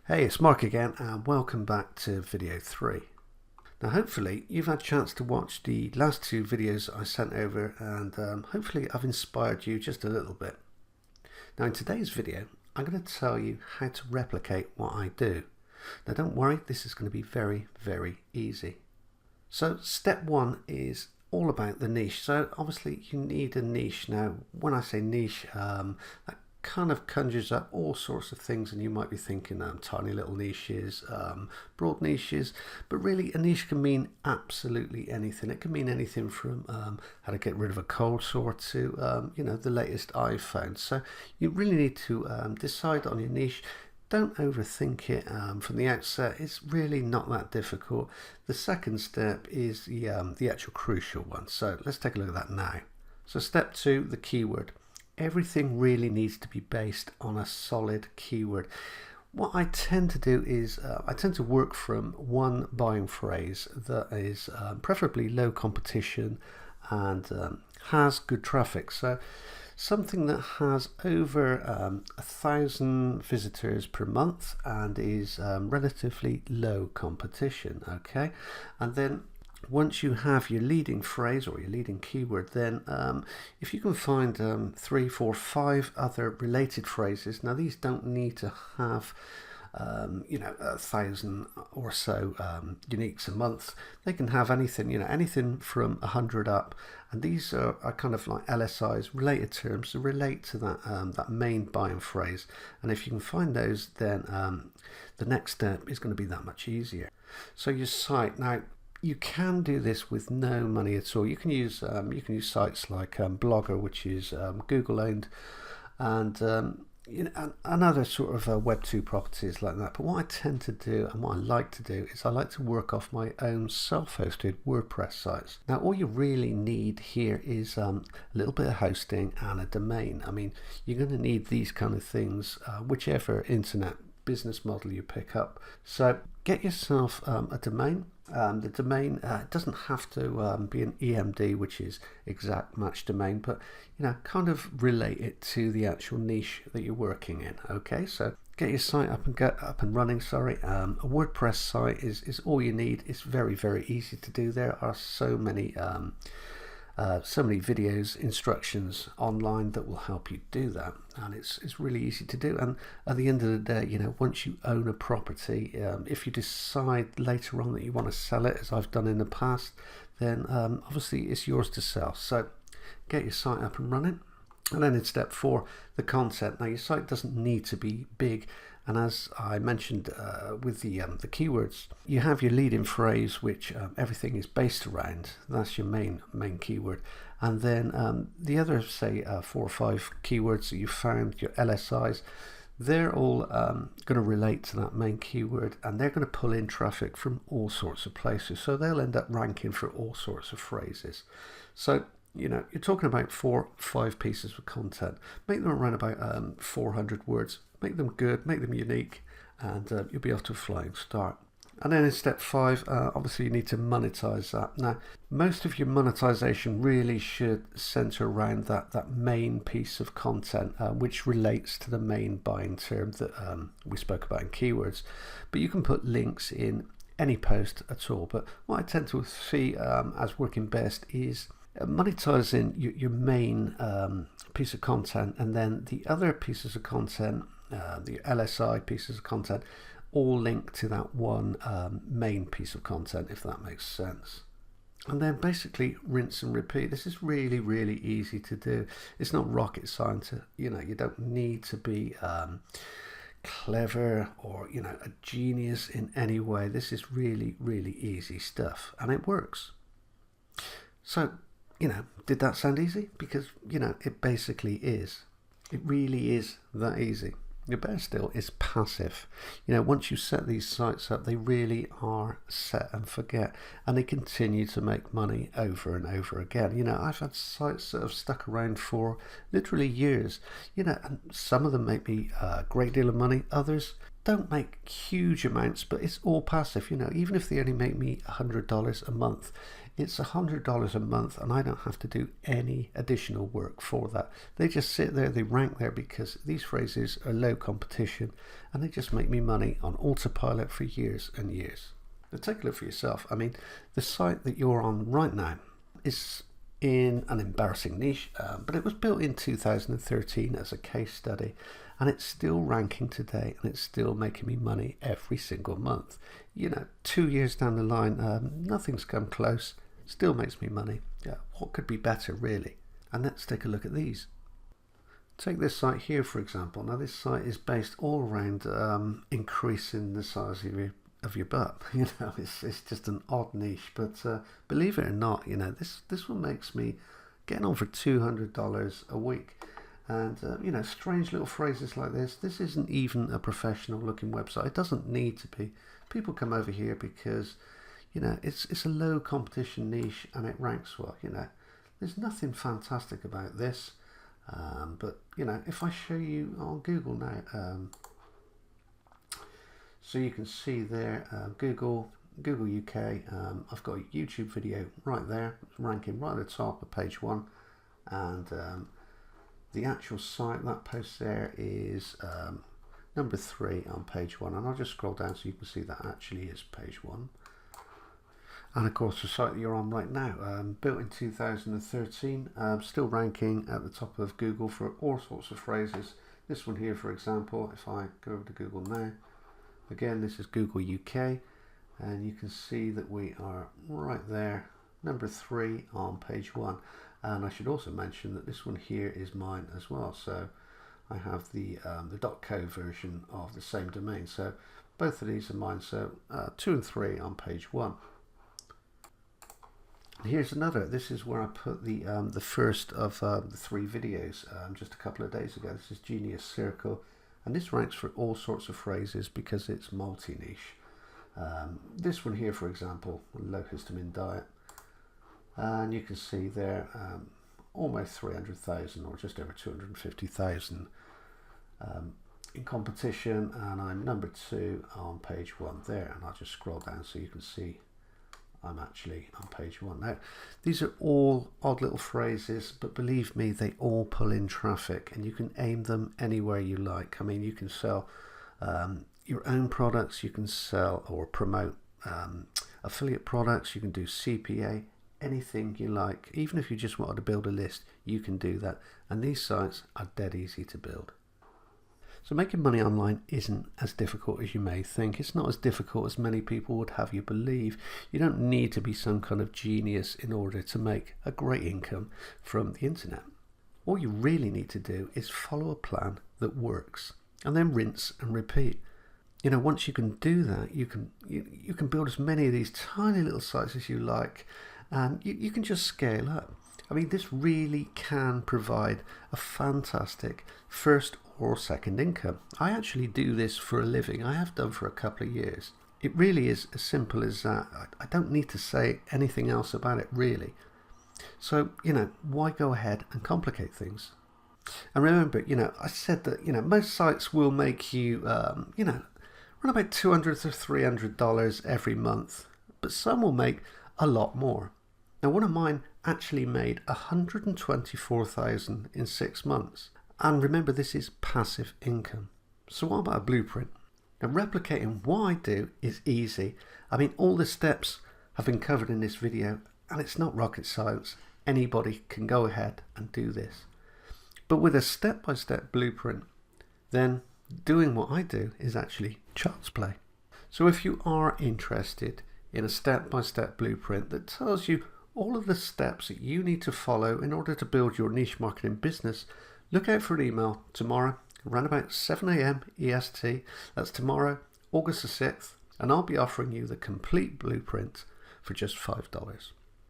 Hey, it's Mark again, and welcome back to video 3. Now hopefully you've had a chance to watch the last two videos I sent over, and hopefully I've inspired you just a little bit. Now in today's video I'm going to tell you how to replicate what I do. Now don't worry, this is going to be very easy. So step 1 is all about the niche. So obviously you need a niche. Now when I say niche, that kind of conjures up all sorts of things, and you might be thinking tiny little niches, broad niches, but really a niche can mean absolutely anything. It can mean anything from how to get rid of a cold sore to the latest iPhone. So you really need to decide on your niche. Don't overthink it from the outset. It's really not that difficult. The second step is the actual crucial one. So let's take a look at that now. So step 2, the keyword. Everything really needs to be based on a solid keyword. What I tend to do is I tend to work from one buying phrase that is preferably low competition and has good traffic. So something that has over 1,000 visitors per month and is relatively low competition. Okay, and then once you have your leading phrase or your leading keyword, then if you can find 3, 4, 5 other related phrases. Now these don't need to have 1,000 or so uniques a month. They can have anything, anything from 100 up, and these are kind of like LSIs, related terms, to relate to that main buying phrase. And if you can find those, then the next step is going to be that much easier. So your site, now you can do this with no money at all. You can use sites like Blogger, which is Google owned, and other sort of Web 2 properties like that. But what I tend to do, and what I like to do, is I like to work off my own self-hosted WordPress sites. Now all you really need here is a little bit of hosting and a domain. I mean, you're going to need these kind of things whichever internet business model you pick up. So get yourself a domain. The domain doesn't have to be an EMD, which is exact match domain, but kind of relate it to the actual niche that you're working in. Okay, so get your site up and running. A WordPress site is all you need. It's very easy to do. There are so many videos, instructions online that will help you do that, and it's really easy to do. And at the end of the day, once you own a property, if you decide later on that you want to sell it, as I've done in the past, then obviously it's yours to sell. So get your site up and running. And then in step 4, the content. Now your site doesn't need to be big, and as I mentioned with the keywords, you have your leading phrase, which everything is based around. That's your main keyword, and then the other, say 4 or 5 keywords that you found, your LSIs, they're all going to relate to that main keyword, and they're going to pull in traffic from all sorts of places. So they'll end up ranking for all sorts of phrases. So you're talking about 4 or 5 pieces of content. Make them around about 400 words. Make them good, make them unique, and you'll be off to a flying start. And then in step 5, obviously you need to monetize that. Now, most of your monetization really should center around that main piece of content, which relates to the main buying term that we spoke about in keywords. But you can put links in any post at all. But what I tend to see as working best is monetizing your main piece of content, and then the other pieces of content, the LSI pieces of content, all link to that one main piece of content, if that makes sense. And then basically rinse and repeat. This is really easy to do. It's not rocket science. You don't need to be clever or a genius in any way. This is really easy stuff, and it works. So did that sound easy? Because it basically is. It really is that easy. Your best still is passive. Once you set these sites up, they really are set and forget, and they continue to make money over and over again. I've had sites that have stuck around for literally years, and some of them make me a great deal of money. Others don't make huge amounts, but it's all passive. Even if they only make me $100 a month, It's $100 a month, and I don't have to do any additional work for that. They just sit there, they rank there because these phrases are low competition, and they just make me money on autopilot for years and years. Now take a look for yourself. I mean, the site that you're on right now is in an embarrassing niche, but it was built in 2013 as a case study, and it's still ranking today, and it's still making me money every single month. 2 years down the line, nothing's come close, still makes me money. Yeah, what could be better, really? And let's take a look at these. Take this site here, for example. Now this site is based all around increasing the size of your butt. It's just an odd niche, but believe it or not, this one makes me getting over $200 a week. And strange little phrases like this. This isn't even a professional looking website. It doesn't need to be. People come over here because it's a low competition niche, and it ranks well. There's nothing fantastic about this, but if I show you on Google now, so you can see there, Google UK, I've got a YouTube video right there, ranking right at the top of page 1, and the actual site, that post there is number 3 on page 1, and I'll just scroll down so you can see that actually is page 1. And of course the site that you're on right now, built in 2013, still ranking at the top of Google for all sorts of phrases. This one here, for example, if I go over to Google now, again this is Google UK, and you can see that we are right there, number 3 on page 1. And I should also mention that this one here is mine as well, so I have the .co version of the same domain, so both of these are mine, so 2 and 3 on page 1. Here's another. This is where I put the first of the 3 videos just a couple of days ago. This is Genius Circle, and this ranks for all sorts of phrases because it's multi-niche. This one here, for example, low histamine diet, and you can see there almost 300,000 or just over 250,000 in competition, and I'm number 2 on page 1 there, and I'll just scroll down so you can see I'm actually on page 1. Now these are all odd little phrases, but believe me, they all pull in traffic, and you can aim them anywhere you like. I mean, you can sell your own products, you can sell or promote affiliate products, you can do CPA, anything you like. Even if you just wanted to build a list, you can do that, and these sites are dead easy to build. So making money online isn't as difficult as you may think. It's not as difficult as many people would have you believe. You don't need to be some kind of genius in order to make a great income from the internet. All you really need to do is follow a plan that works, and then rinse and repeat. Once you can do that, you can build as many of these tiny little sites as you like, and you can just scale up. I mean, this really can provide a fantastic first or second income. I actually do this for a living. I have done for a couple of years. It really is as simple as that. I don't need to say anything else about it, really. So, why go ahead and complicate things? And remember, I said that, most sites will make you, around about $200 to $300 every month, but some will make a lot more. Now, one of mine actually made $124,000 in 6 months. And remember, this is passive income. So what about a blueprint? Now, replicating what I do is easy. I mean, all the steps have been covered in this video, and it's not rocket science. Anybody can go ahead and do this. But with a step-by-step blueprint, then doing what I do is actually child's play. So if you are interested in a step-by-step blueprint that tells you all of the steps that you need to follow in order to build your niche marketing business, look out for an email tomorrow around about 7 AM EST. That's tomorrow, August the 6th, and I'll be offering you the complete blueprint for just $5.